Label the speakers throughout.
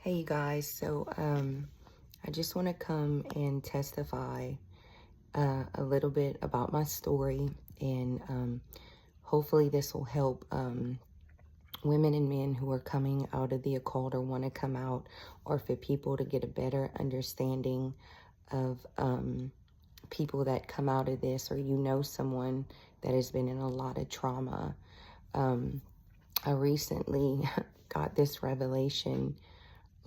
Speaker 1: Hey you guys, I just want to come and testify a little bit about my story, and hopefully this will help women and men who are coming out of the occult or want to come out, or for people to get a better understanding of people that come out of this, or someone that has been in a lot of trauma. I recently got this revelation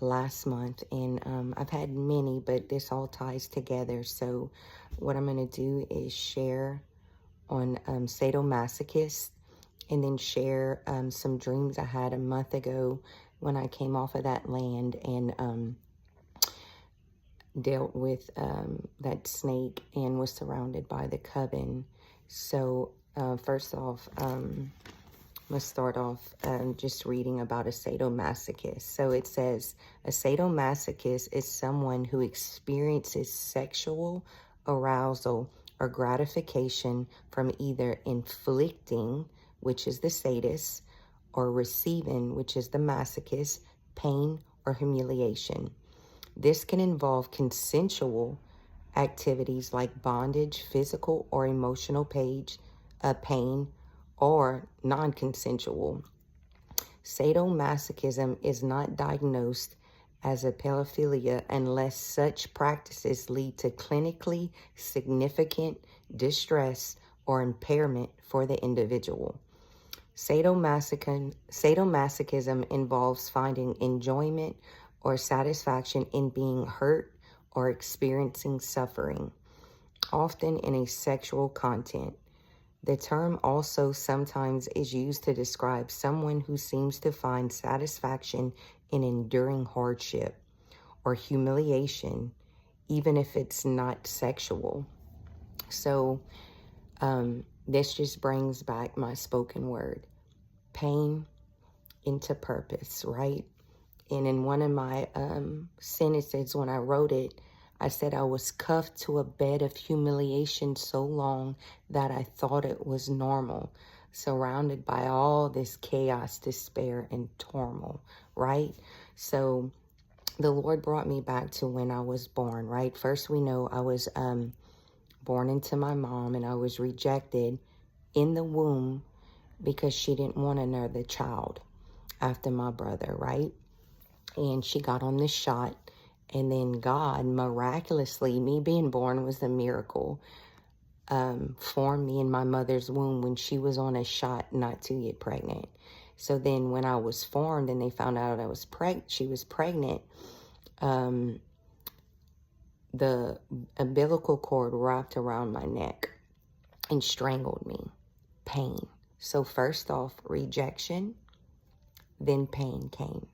Speaker 1: last month, and I've had many, but this all ties together. So what I'm going to do is share on sadomasochist, and then share some dreams I had a month ago when I came off of that land and dealt with that snake and was surrounded by the coven. So first off, let's start off just reading about a sadomasochist. So it says, a sadomasochist is someone who experiences sexual arousal or gratification from either inflicting, which is the sadist, or receiving, which is the masochist, pain or humiliation. This can involve consensual activities like bondage, physical or emotional pain, or non-consensual. Sadomasochism is not diagnosed as a pedophilia unless such practices lead to clinically significant distress or impairment for the individual. Sadomasochism involves finding enjoyment or satisfaction in being hurt or experiencing suffering, often in a sexual content. The term also sometimes is used to describe someone who seems to find satisfaction in enduring hardship or humiliation, even if it's not sexual. So this just brings back my spoken word, pain into purpose, right? And in one of my sentences when I wrote it, I said I was cuffed to a bed of humiliation so long that I thought it was normal, surrounded by all this chaos, despair, and turmoil, right? So the Lord brought me back to when I was born, right? First, we know I was born into my mom, and I was rejected in the womb because she didn't want another child after my brother, right? And she got on this shot. And then God, miraculously, me being born was a miracle, formed me in my mother's womb when she was on a shot not to get pregnant. So then when I was formed and they found out she was pregnant, the umbilical cord wrapped around my neck and strangled me. Pain. So first off, rejection, then pain came.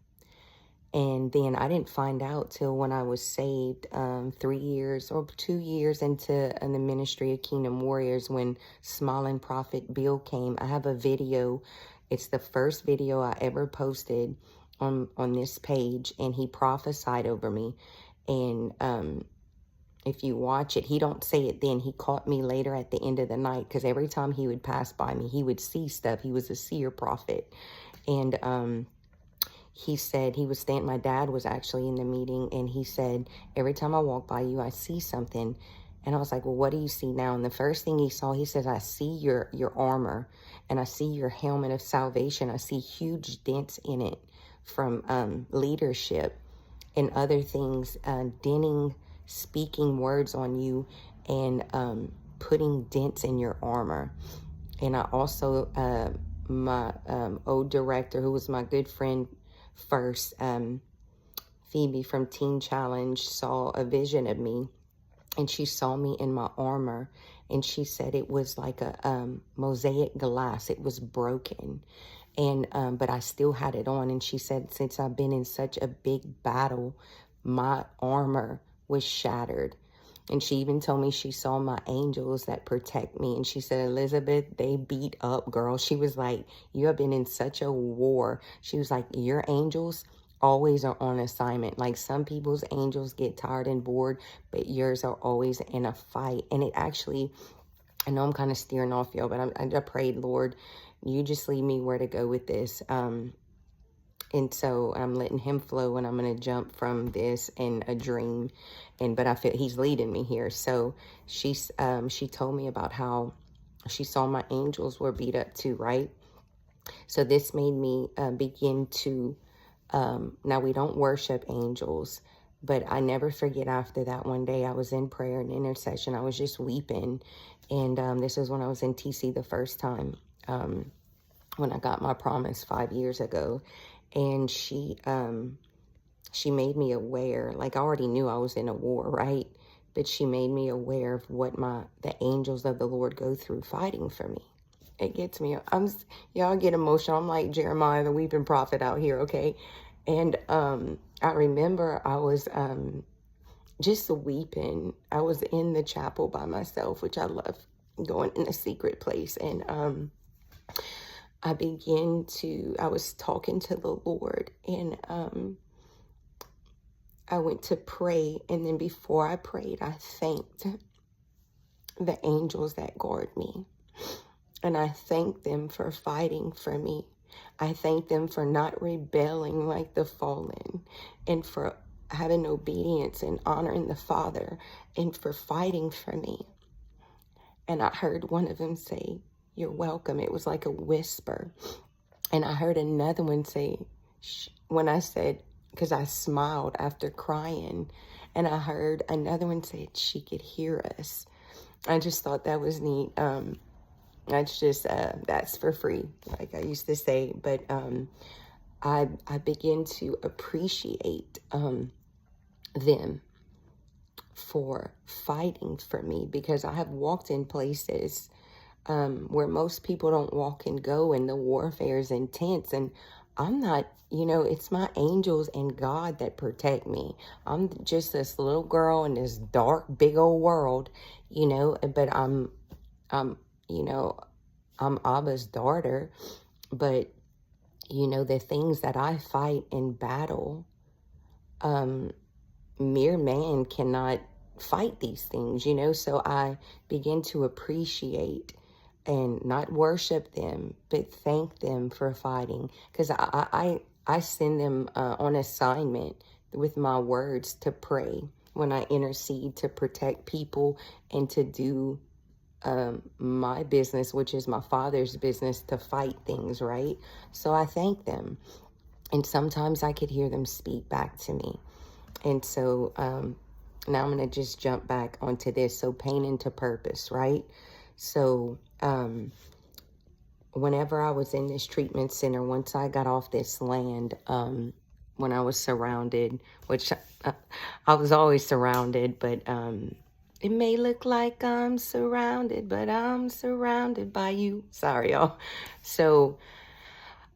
Speaker 1: And then I didn't find out till when I was saved 3 years or 2 years into the ministry of Kingdom Warriors, when Smiling Prophet Bill came. I have a video. It's the first video I ever posted on this page, and he prophesied over me. And if you watch it, he don't say it then. He caught me later at the end of the night, because every time he would pass by me, he would see stuff. He was a seer prophet. And he said he was standing, my dad was actually in the meeting, and he said, every time I walk by you, I see something. And I was like, well, what do you see now? And the first thing he saw, he says, I see your armor, and I see your helmet of salvation. I see huge dents in it from leadership and other things, denting, speaking words on you, and putting dents in your armor. And I also, my old director, who was my good friend first, Phoebe from Teen Challenge, saw a vision of me, and she saw me in my armor, and she said it was like a mosaic glass. It was broken, and but I still had it on. And she said, since I've been in such a big battle, my armor was shattered. And she even told me she saw my angels that protect me. And she said, Elizabeth, they beat up, girl. She was like, you have been in such a war. She was like, your angels always are on assignment. Like, some people's angels get tired and bored, but yours are always in a fight. And it actually, I know I'm kind of steering off, y'all, but I prayed, Lord, you just lead me where to go with this. And so I'm letting him flow, and I'm going to jump from this in a dream. But I feel he's leading me here. So she told me about how she saw my angels were beat up too, right? So this made me begin to, now we don't worship angels, but I never forget after that one day I was in prayer and intercession. I was just weeping. And this is when I was in TC the first time, when I got my promise 5 years ago. And she made me aware, like I already knew I was in a war, right? But she made me aware of what the angels of the Lord go through fighting for me. It gets me, y'all get emotional. I'm like Jeremiah, the weeping prophet out here, okay? And I remember I was just weeping. I was in the chapel by myself, which I love, going in a secret place. And I was talking to the Lord, and I went to pray. And then before I prayed, I thanked the angels that guard me. And I thanked them for fighting for me. I thanked them for not rebelling like the fallen, and for having obedience and honoring the Father, and for fighting for me. And I heard one of them say, "You're welcome." It was like a whisper. And I heard another one say, when I said, because I smiled after crying, and I heard another one say, "She could hear us." I just thought that was neat. That's just, that's for free, like I used to say. But I begin to appreciate them for fighting for me, because I have walked in places where most people don't walk and go, and the warfare is intense. And I'm not, it's my angels and God that protect me. I'm just this little girl in this dark, big old world, but I'm Abba's daughter. But, the things that I fight in battle, mere man cannot fight these things, so I begin to appreciate and not worship them, but thank them for fighting. Because I send them on assignment with my words to pray when I intercede, to protect people, and to do my business, which is my Father's business, to fight things, right? So I thank them. And sometimes I could hear them speak back to me. And so now I'm going to just jump back onto this. So pain into purpose, right? So whenever I was in this treatment center, once I got off this land, when I was surrounded, which I was always surrounded, but it may look like I'm surrounded, but I'm surrounded by you. Sorry, y'all. So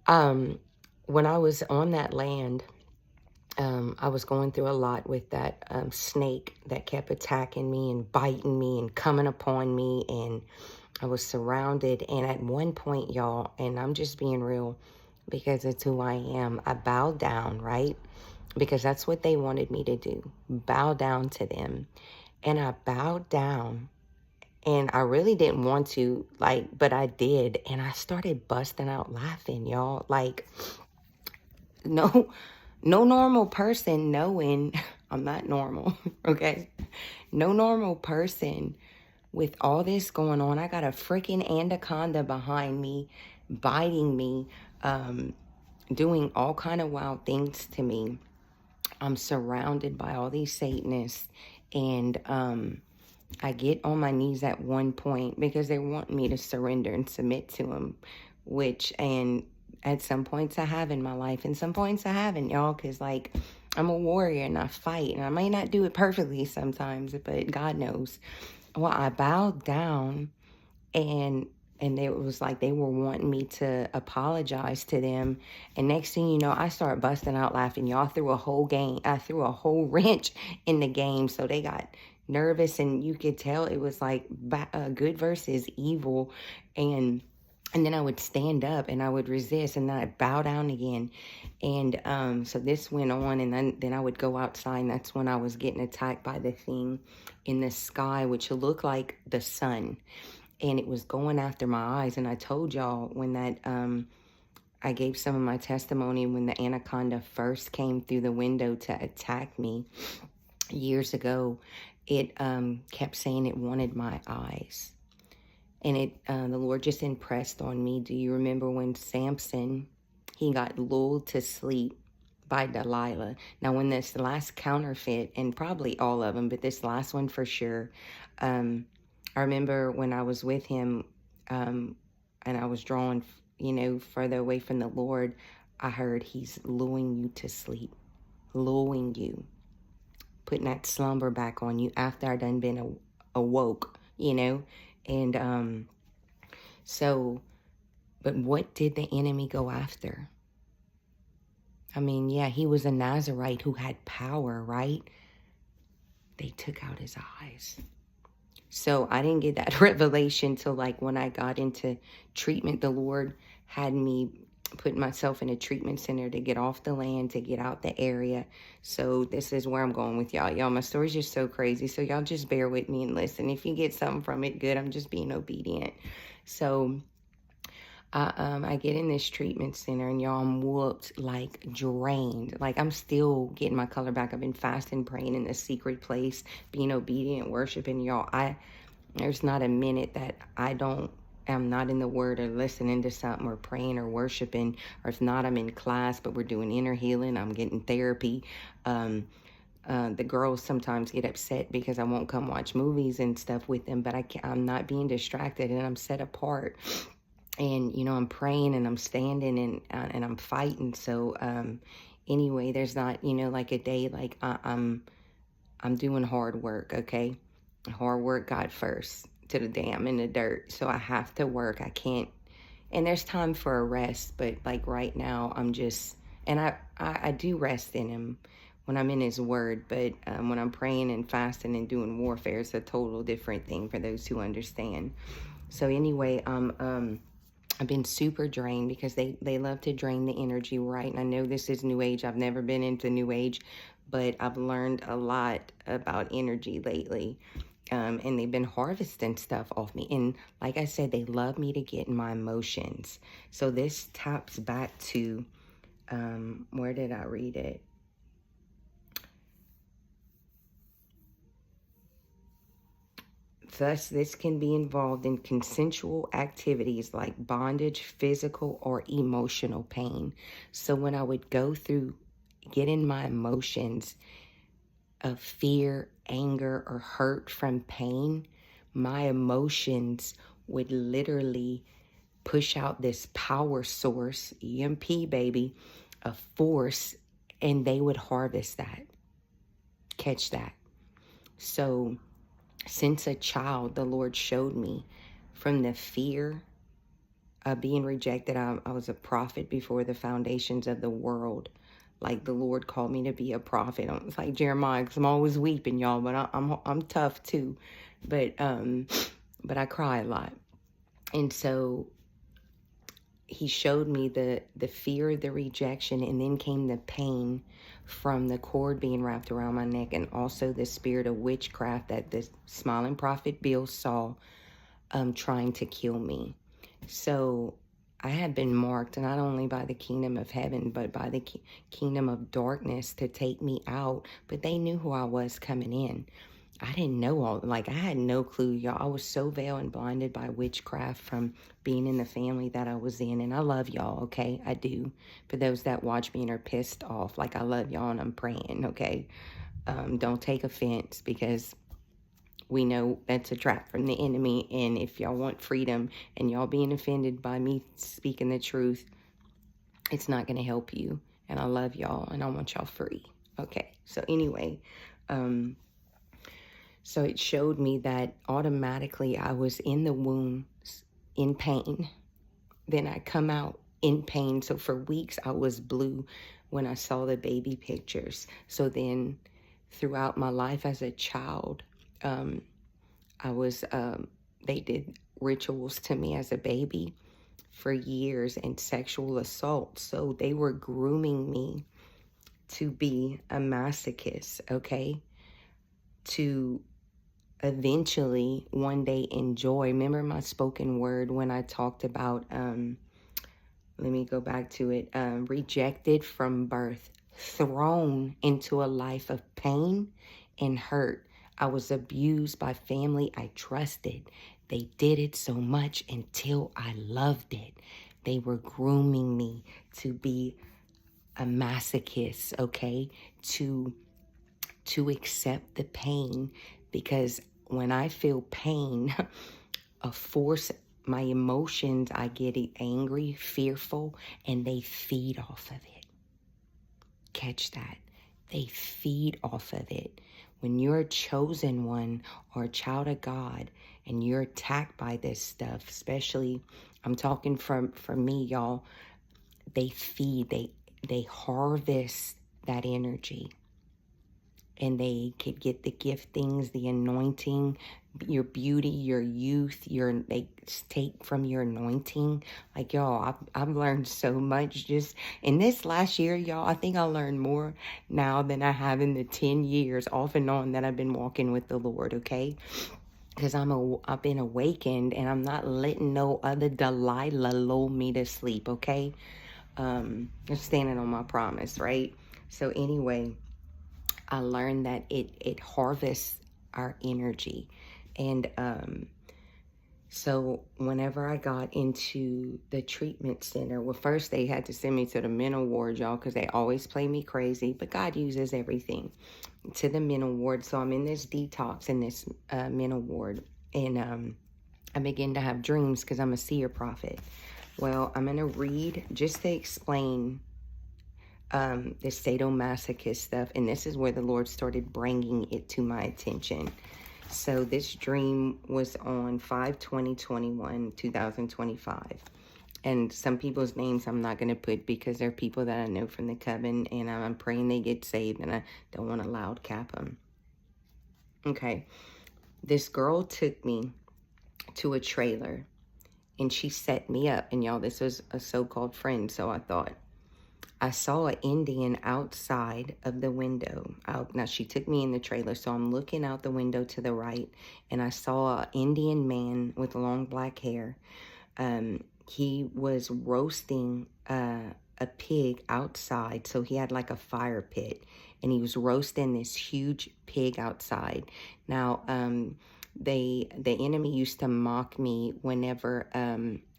Speaker 1: when I was on that land, I was going through a lot with that snake that kept attacking me and biting me and coming upon me, and I was surrounded. And at one point, y'all, and I'm just being real because it's who I am, I bowed down, right? Because that's what they wanted me to do, bow down to them. And I bowed down, and I really didn't want to, but I did. And I started busting out laughing, y'all. Like, no normal person knowing I'm not normal, okay? No normal person with all this going on. I got a freaking anaconda behind me, biting me, doing all kind of wild things to me. I'm surrounded by all these Satanists, and I get on my knees at one point because they want me to surrender and submit to them, and at some points I have in my life, and some points I haven't, y'all, because I'm a warrior and I fight, and I may not do it perfectly sometimes, but God knows. Well, I bowed down, and it was like they were wanting me to apologize to them. And next thing you know, I started busting out laughing. Y'all, I threw a whole wrench in the game. So they got nervous, and you could tell it was like good versus evil. And then I would stand up and I would resist, and then I'd bow down again. And so this went on, and then I would go outside, and that's when I was getting attacked by the thing in the sky, which looked like the sun. And it was going after my eyes. And I told y'all when that I gave some of my testimony when the anaconda first came through the window to attack me years ago. It kept saying it wanted my eyes. And the Lord just impressed on me. Do you remember when Samson, he got lulled to sleep by Delilah? Now, when this last counterfeit, and probably all of them, but this last one for sure, I remember when I was with him, and I was drawn, further away from the Lord, I heard he's lulling you to sleep, lulling you, putting that slumber back on you after I done been awoke, and so, but what did the enemy go after? I mean, yeah, he was a Nazarite who had power, right? They took out his eyes. So I didn't get that revelation till like when I got into treatment. The Lord had me put myself in a treatment center to get off the land, to get out the area. So this is where I'm going with y'all. Y'all, my story's just so crazy. So y'all just bear with me and listen. If you get something from it, good. I'm just being obedient. So I get in this treatment center, and y'all, I'm whooped, like drained. Like I'm still getting my color back. I've been fasting, praying in the secret place, being obedient, worshiping. Y'all, there's not a minute that I'm not in the Word or listening to something or praying or worshiping. Or if not, I'm in class, but we're doing inner healing. I'm getting therapy. The girls sometimes get upset because I won't come watch movies and stuff with them, but I'm not being distracted, and I'm set apart. And, I'm praying, and I'm standing, and I'm fighting. So, anyway, there's not, like a day, like I'm doing hard work. Okay. Hard work got first to the day I'm in the dirt. So I have to work. I can't, and there's time for a rest, but like right now I'm just, and I do rest in him when I'm in his word, but when I'm praying and fasting and doing warfare, it's a total different thing for those who understand. So anyway, I've been super drained because they love to drain the energy, right? And I know this is New Age. I've never been into New Age, but I've learned a lot about energy lately. And they've been harvesting stuff off me. And like I said, they love me to get in my emotions. So this taps back to, where did I read it? Thus, this can be involved in consensual activities like bondage, physical, or emotional pain. So when I would go through, get in my emotions of fear, anger, or hurt from pain, my emotions would literally push out this power source, EMP, baby, a force, and they would harvest that. Catch that. So since a child, the Lord showed me from the fear of being rejected. I was a prophet before the foundations of the world. Like the Lord called me to be a prophet. It's like Jeremiah, because I'm always weeping, y'all, but I'm tough too. But I cry a lot. And so he showed me the fear, the rejection, and then came the pain from the cord being wrapped around my neck, and also the spirit of witchcraft that the smiling prophet Bill saw trying to kill me. So I had been marked not only by the kingdom of heaven, but by the kingdom of darkness to take me out. But they knew who I was coming in. I didn't know I had no clue, y'all. I was so veiled and blinded by witchcraft from being in the family that I was in. And I love y'all, okay? I do. For those that watch me and are pissed off, like I love y'all and I'm praying, okay? Don't take offense, because we know that's a trap from the enemy. And if y'all want freedom and y'all being offended by me speaking the truth, it's not going to help you. And I love y'all and I want y'all free. Okay. So anyway, so it showed me that automatically I was in the womb in pain. Then I come out in pain. So for weeks I was blue when I saw the baby pictures. So then throughout my life as a child, I was, they did rituals to me as a baby for years, and sexual assault. So they were grooming me to be a masochist, okay? To eventually one day enjoy. Remember my spoken word when I talked about let me go back to it. Rejected from birth, thrown into a life of pain and hurt. I was abused by family I trusted. They did it so much until I loved it. They were grooming me to be a masochist, okay? To accept the pain, because when I feel pain, a force, my emotions, I get angry, fearful, and they feed off of it. Catch that. They feed off of it. When you're a chosen one or a child of God and you're attacked by this stuff, especially, I'm talking for me, y'all, they feed, they harvest that energy. And they could get the giftings, the anointing, your beauty, your youth, they take from your anointing. Like, y'all, I've learned so much just in this last year, y'all. I think I learned more now than I have in the 10 years off and on that I've been walking with the Lord, okay? Because I've been awakened, and I'm not letting no other Delilah lull me to sleep, okay? I'm standing on my promise, right? So anyway, I learned that it harvests our energy. And so whenever I got into the treatment center, well, first they had to send me to the mental ward, y'all, because they always play me crazy, but God uses everything, to the mental ward. So I'm in this detox in this mental ward, and I begin to have dreams because I'm a seer prophet. Well, I'm going to read just to explain the sadomasochist stuff, and this is where the Lord started bringing it to my attention. So this dream was on 5/20/21, 2025, and some people's names I'm not going to put because they're people that I know from the coven, and I'm praying they get saved, and I don't want to loud cap them. Okay, this girl took me to a trailer, and she set me up, and y'all, this was a so-called friend, so I saw an Indian outside of the window. Now, she took me in the trailer, so I'm looking out the window to the right, and I saw an Indian man with long black hair. He was roasting a pig outside, so he had like a fire pit, and he was roasting this huge pig outside. Now, the enemy used to mock me whenever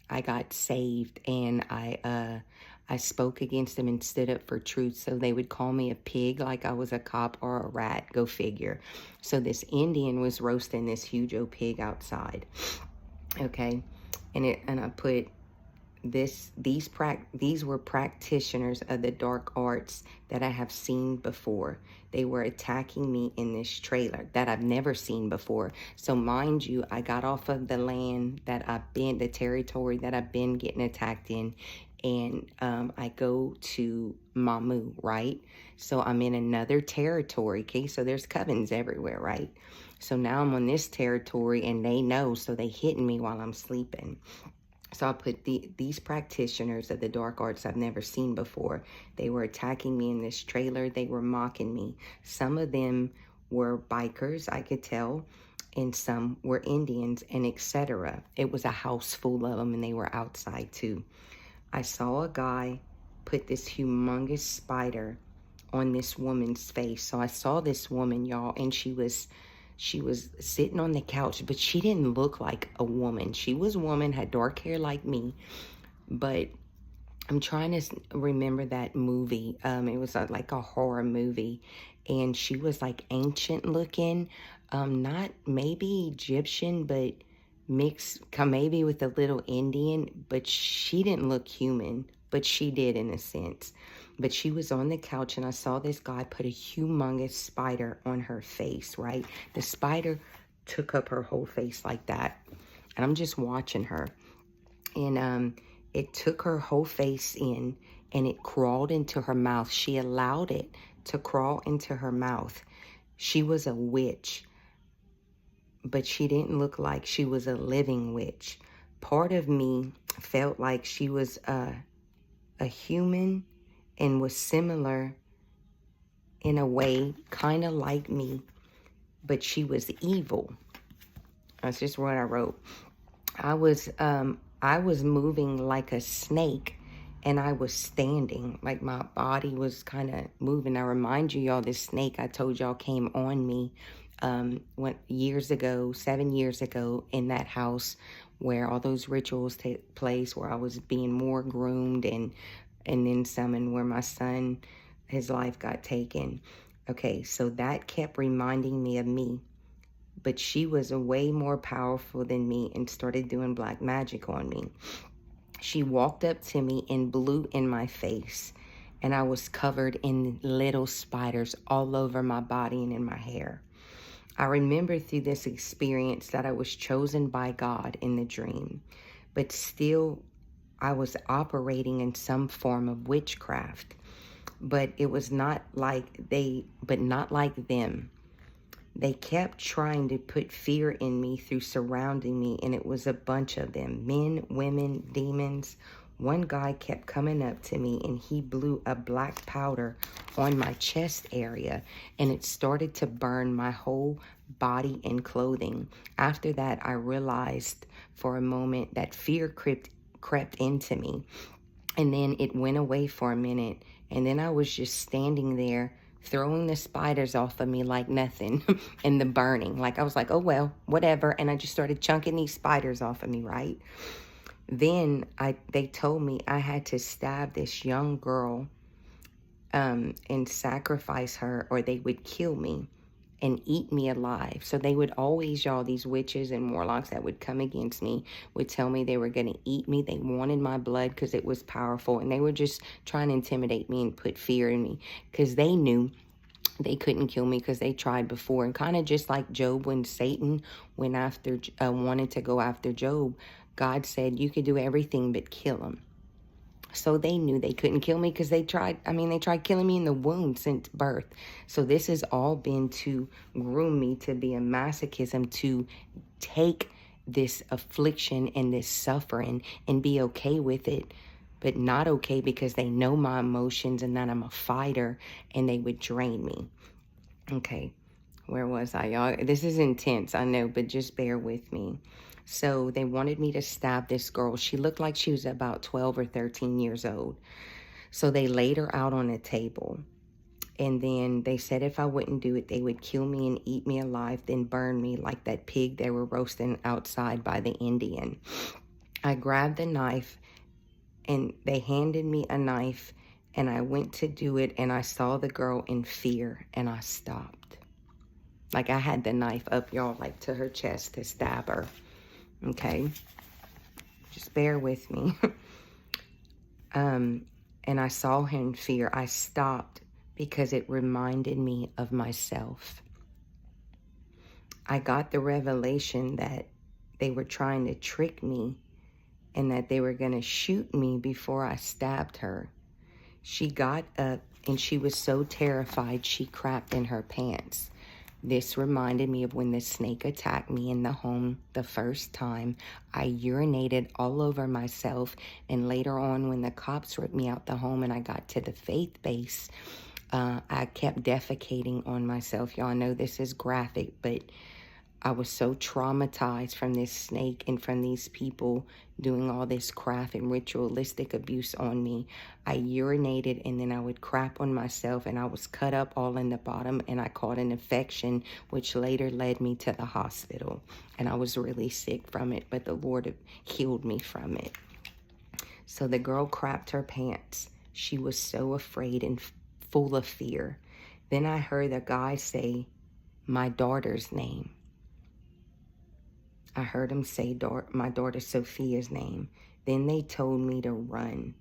Speaker 1: I got saved, and I spoke against them and stood up for truth. So they would call me a pig like I was a cop or a rat. Go figure. So this Indian was roasting this huge old pig outside. Okay. And I put these were practitioners of the dark arts that I have seen before. They were attacking me in this trailer that I've never seen before. So mind you, I got off of the land that the territory that I've been getting attacked in, and I go to Mamu, right? So I'm in another territory, okay? So there's covens everywhere, right? So now I'm on this territory, and they know, so they hitting me while I'm sleeping. So I put these practitioners of the dark arts I've never seen before. They were attacking me in this trailer. They were mocking me. Some of them were bikers, I could tell, and some were Indians, and etc. It was a house full of them, and they were outside too. I saw a guy put this humongous spider on this woman's face. So I saw this woman, y'all, and she was sitting on the couch, but she didn't look like a woman. She was a woman, had dark hair like me, but I'm trying to remember that movie. It was like a horror movie, and she was like ancient looking, not maybe Egyptian, but mixed maybe with a little Indian, but she didn't look human, but she did in a sense. But she was on the couch, and I saw this guy put a humongous spider on her face, right? The spider took up her whole face like that, and I'm just watching her, and it took her whole face in, and it crawled into her mouth. She allowed it to crawl into her mouth. She was a witch, but she didn't look like she was a living witch. Part of me felt like she was a human and was similar in a way, kind of like me, but she was evil. That's just what I wrote. I was moving like a snake, and I was standing, like my body was kind of moving. I remind you, y'all, this snake I told y'all came on me years ago, 7 years ago, in that house where all those rituals take place, where I was being more groomed, and then some, and where my son, his life got taken. Okay, so that kept reminding me of me. But she was way more powerful than me and started doing black magic on me. She walked up to me and blew in my face, and I was covered in little spiders all over my body and in my hair. I remember through this experience that I was chosen by God in the dream, but still I was operating in some form of witchcraft. But it was not like not like them. They kept trying to put fear in me through surrounding me, and it was a bunch of them, men, women, demons. One guy kept coming up to me, and he blew a black powder on my chest area, and it started to burn my whole body and clothing. After that, I realized for a moment that fear crept into me, and then it went away for a minute, and then I was just standing there throwing the spiders off of me like nothing and the burning. Like I was like, oh, well, whatever. And I just started chunking these spiders off of me, right? Then they told me I had to stab this young girl and sacrifice her, or they would kill me and eat me alive. So they would always, y'all, these witches and warlocks that would come against me would tell me they were going to eat me. They wanted my blood because it was powerful, and they were just trying to intimidate me and put fear in me because they knew they couldn't kill me because they tried before. And kind of just like Job, when Satan went after, wanted to go after Job, God said, you could do everything but kill him. So they knew they couldn't kill me because they tried killing me in the womb since birth. So this has all been to groom me to be a masochism, to take this affliction and this suffering and be okay with it, but not okay because they know my emotions and that I'm a fighter, and they would drain me. Okay, where was I, y'all? This is intense, I know, but just bear with me. So they wanted me to stab this girl. She looked like she was about 12 or 13 years old. So they laid her out on a table. And then they said if I wouldn't do it, they would kill me and eat me alive, then burn me like that pig they were roasting outside by the Indian. I grabbed the knife, and they handed me a knife, and I went to do it, and I saw the girl in fear, and I stopped. Like I had the knife up, y'all, like to her chest to stab her. Okay, just bear with me. And I saw her in fear. I stopped because it reminded me of myself. I got the revelation that they were trying to trick me and that they were going to shoot me before I stabbed her. She got up and she was so terrified she crapped in her pants. This reminded me of when the snake attacked me in the home the first time. I urinated all over myself, and later on when the cops ripped me out the home and I got to the faith base, I kept defecating on myself. Y'all know this is graphic, but I was so traumatized from this snake and from these people doing all this craft and ritualistic abuse on me. I urinated and then I would crap on myself, and I was cut up all in the bottom, and I caught an infection, which later led me to the hospital. And I was really sick from it, but the Lord healed me from it. So the girl crapped her pants. She was so afraid and full of fear. Then I heard the guy say my daughter's name. I heard him say my daughter Sophia's name. Then they told me to run,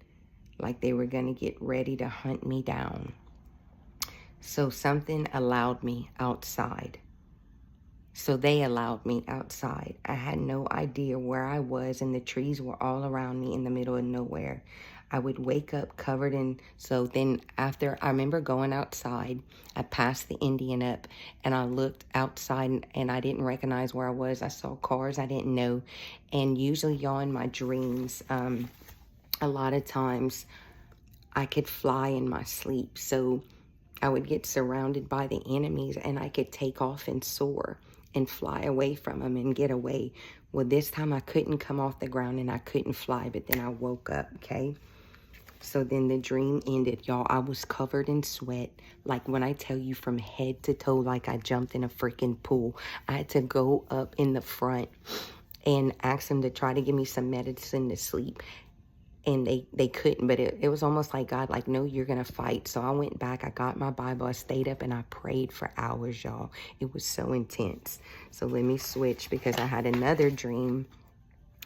Speaker 1: like they were going to get ready to hunt me down. So something allowed me outside. So they allowed me outside. I had no idea where I was, and the trees were all around me in the middle of nowhere. I would wake up covered in, so then after, I remember going outside, I passed the Indian up, and I looked outside, and I didn't recognize where I was. I saw cars I didn't know, and usually, y'all, in my dreams, a lot of times, I could fly in my sleep, so I would get surrounded by the enemies, and I could take off and soar and fly away from them and get away. Well, this time I couldn't come off the ground, and I couldn't fly, but then I woke up, okay? So then the dream ended, y'all. I was covered in sweat. Like when I tell you from head to toe, like I jumped in a freaking pool. I had to go up in the front and ask them to try to give me some medicine to sleep. And they couldn't, but it was almost like God, like, no, you're going to fight. So I went back, I got my Bible, I stayed up and I prayed for hours, y'all. It was so intense. So let me switch because I had another dream.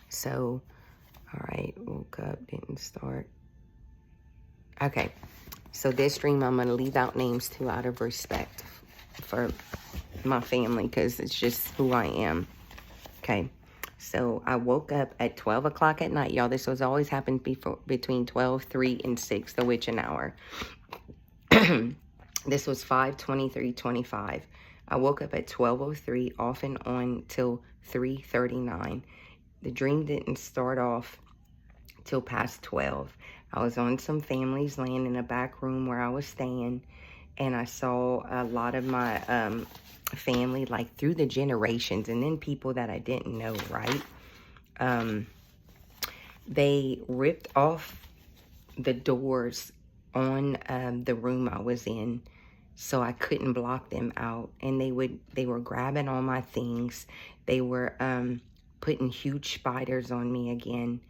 Speaker 1: So, all right, woke up, didn't start. Okay, so this dream, I'm going to leave out names too out of respect for my family because it's just who I am. Okay. So I woke up at 12 o'clock at night, y'all. This was always happened between 12, 3, and 6, the witching hour. This was 5/23/25. I woke up at 12:03, off and on till 3:39. The dream didn't start off till past 12. I was on some family's land in a back room where I was staying, and I saw a lot of my family, like through the generations, and then people that I didn't know, right? They ripped off the doors on the room I was in, so I couldn't block them out. And they were grabbing all my things. They were putting huge spiders on me again.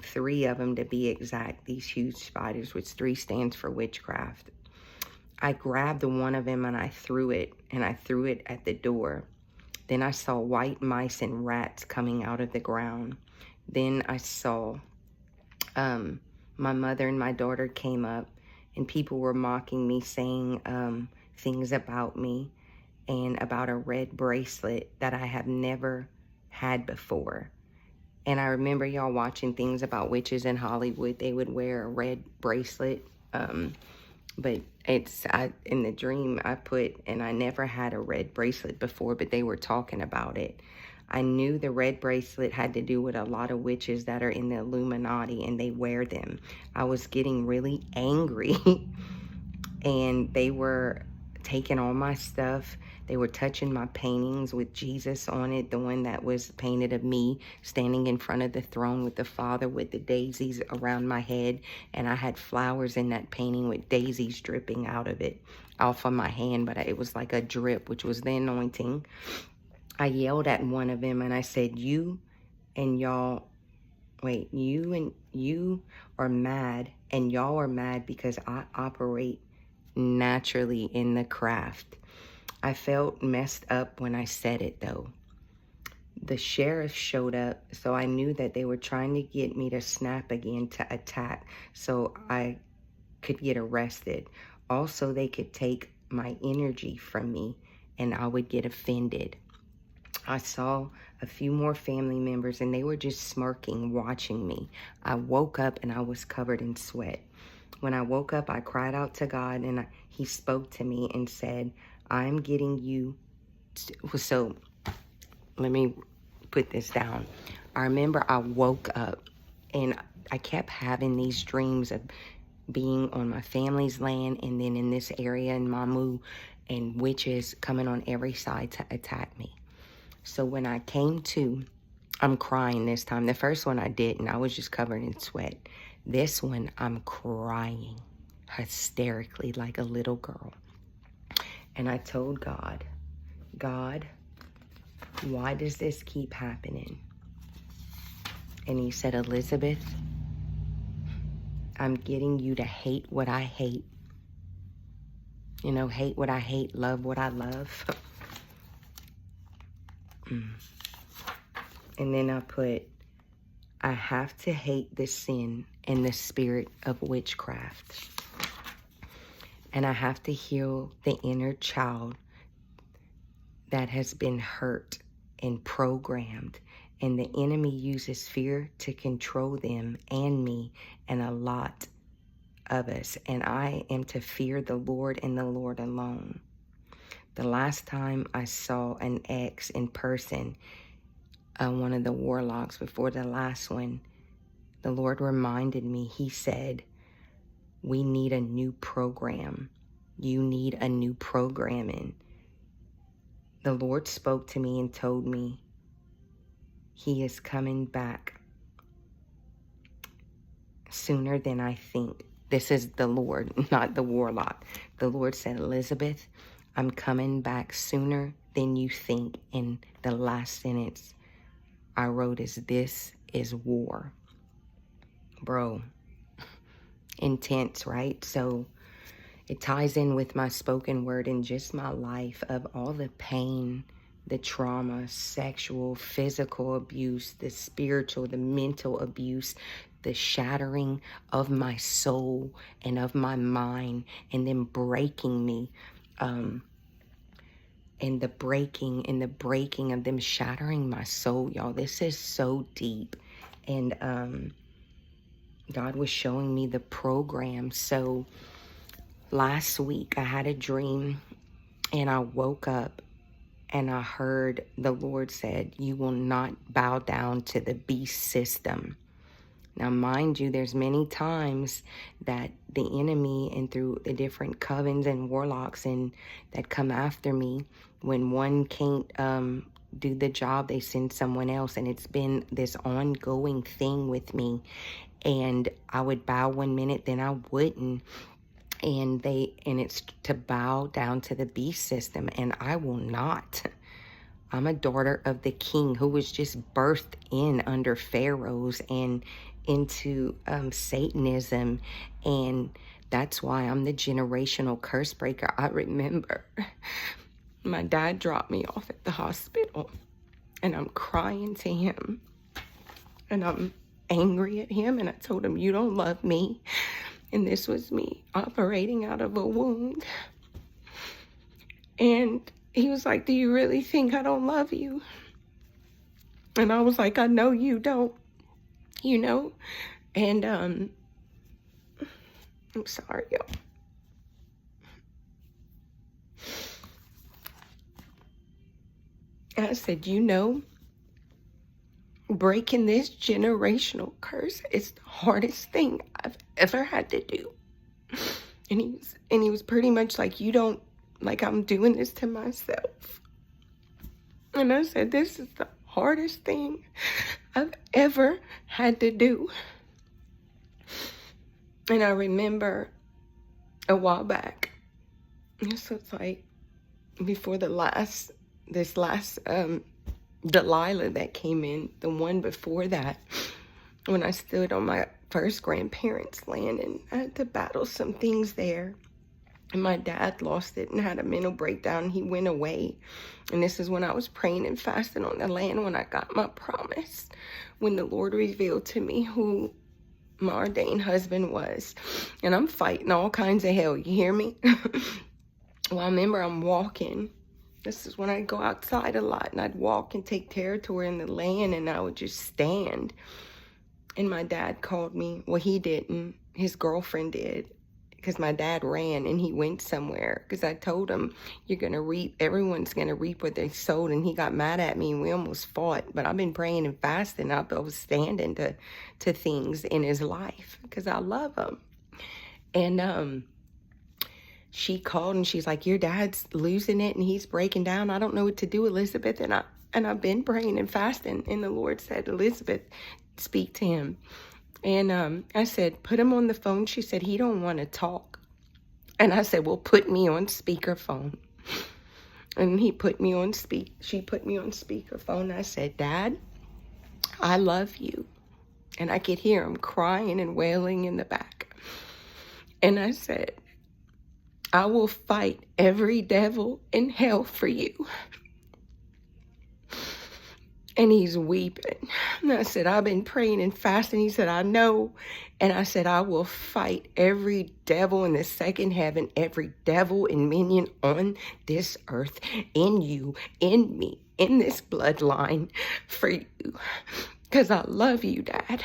Speaker 1: 3 of them to be exact, these huge spiders, which 3 stands for witchcraft. I grabbed one of them and I threw it at the door. Then I saw white mice and rats coming out of the ground. Then I saw my mother and my daughter came up, and people were mocking me, saying things about me and about a red bracelet that I have never had before. And I remember y'all watching things about witches in Hollywood. They would wear a red bracelet. But in the dream I put, and I never had a red bracelet before, but they were talking about it. I knew the red bracelet had to do with a lot of witches that are in the Illuminati, and they wear them. I was getting really angry, and they were taking all my stuff. They were touching my paintings with Jesus on it, the one that was painted of me standing in front of the throne with the Father with the daisies around my head. And I had flowers in that painting with daisies dripping out of it, off of my hand, but it was like a drip, which was the anointing. I yelled at one of them and I said, you are mad, and y'all are mad because I operate naturally in the craft. I felt messed up when I said it though. The sheriff showed up, so I knew that they were trying to get me to snap again, to attack, so I could get arrested. Also, they could take my energy from me and I would get offended. I saw a few more family members and they were just smirking, watching me. I woke up and I was covered in sweat. When I woke up, I cried out to God, and he spoke to me and said, I'm getting you. So let me put this down. I remember I woke up and I kept having these dreams of being on my family's land and then in this area in Mamu, and witches coming on every side to attack me. So when I came to, I'm crying this time. The first one I didn't. I was just covered in sweat. This one, I'm crying hysterically like a little girl. And I told God, God, why does this keep happening? And he said, Elizabeth, I'm getting you to hate what I hate. You know, hate what I hate, love what I love. And then I put, I have to hate the sin and the spirit of witchcraft. And I have to heal the inner child that has been hurt and programmed. And the enemy uses fear to control them and me and a lot of us. And I am to fear the Lord and the Lord alone. The last time I saw an ex in person, one of the warlocks before the last one, the Lord reminded me, he said, we need a new program. You need a new programming. The Lord spoke to me and told me he is coming back. sooner than I think. This is the Lord, not the warlock. The Lord said, Elizabeth, I'm coming back sooner than you think. And the last sentence I wrote is, this is war. Bro, intense, right? So it ties in with my spoken word and just my life of all the pain, the trauma, sexual, physical abuse, the spiritual, the mental abuse, the shattering of my soul and of my mind, and then breaking me, and the breaking of them shattering my soul, y'all. This is so deep. And God was showing me the program. So last week I had a dream, and I woke up and I heard the Lord said, you will not bow down to the beast system. Now, mind you, there's many times that the enemy and through the different covens and warlocks and that come after me, when one can't do the job, they send someone else. And it's been this ongoing thing with me. And I would bow one minute, then I wouldn't. And it's to bow down to the beast system. And I will not. I'm a daughter of the king who was just birthed in under pharaohs and into Satanism. And that's why I'm the generational curse breaker. I remember my dad dropped me off at the hospital, and I'm crying to him, and I'm angry at him, and I told him, you don't love me. And this was me operating out of a wound. And he was like, do you really think I don't love you? And I was like, I know you don't, you know? And I'm sorry, y'all. And I said, you know, breaking this generational curse is the hardest thing I've ever had to do. And he was pretty much like, you don't, like, I'm doing this to myself. And I said, this is the hardest thing I've ever had to do. And I remember a while back, this was like before this last Delilah that came in, the one before that, when I stood on my first grandparents' land, and I had to battle some things there. And my dad lost it and had a mental breakdown. He went away. And this is when I was praying and fasting on the land, when I got my promise, when the Lord revealed to me who my ordained husband was. And I'm fighting all kinds of hell. You hear me? Well, I remember I'm walking. This is when I'd go outside a lot, and I'd walk and take territory in the land, and I would just stand. And my dad called me. Well, he didn't. His girlfriend did. Because my dad ran and he went somewhere. Because I told him, you're going to reap, everyone's going to reap what they sowed. And he got mad at me and we almost fought. But I've been praying and fasting. I was standing to things in his life because I love him. And she called and she's like, your dad's losing it and he's breaking down. I don't know what to do, Elizabeth. And I've been praying and fasting. And the Lord said, Elizabeth, speak to him. And I said, put him on the phone. She said, he don't want to talk. And I said, well, put me on speakerphone. And she put me on speakerphone. I said, Dad, I love you. And I could hear him crying and wailing in the back. And I said, I will fight every devil in hell for you. And he's weeping. And I said, I've been praying and fasting. He said, I know. And I said, I will fight every devil in the second heaven, every devil and minion on this earth, in you, in me, in this bloodline for you. Because I love you, Dad.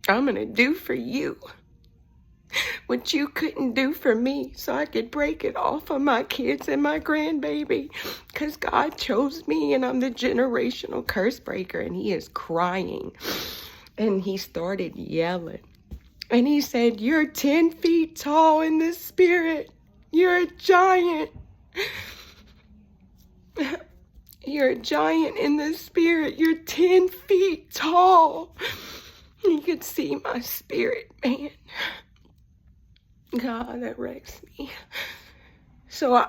Speaker 1: I'm going to do for you what you couldn't do for me, so I could break it off of my kids and my grandbaby, because God chose me and I'm the generational curse breaker. And he is crying and he started yelling and he said, you're 10 feet tall in the spirit. You're a giant. You're a giant in the spirit. You're 10 feet tall. You could see my spirit, man. God, that wrecks me. So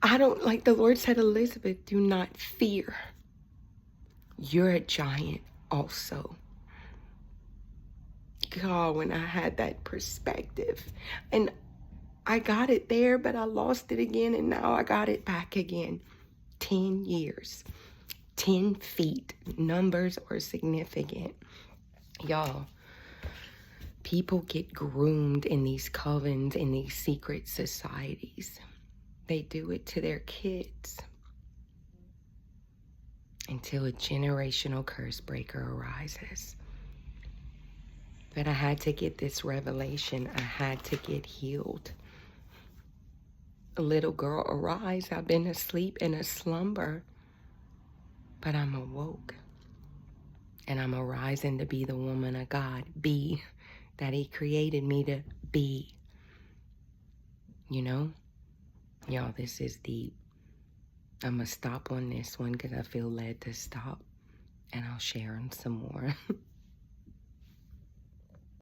Speaker 1: I don't, like the Lord said, Elizabeth, do not fear. You're a giant also. God, when I had that perspective, and I got it there, but I lost it again, and now I got it back again. 10 years, 10 feet. Numbers are significant. Y'all, people get groomed in these covens, in these secret societies. They do it to their kids until a generational curse breaker arises. But I had to get this revelation. I had to get healed. Little girl, arise. I've been asleep in a slumber, but I'm awoke. And I'm arising to be the woman of God, be that He created me to be. You know? Y'all, this is deep. I'm going to stop on this one because I feel led to stop. And I'll share them some more.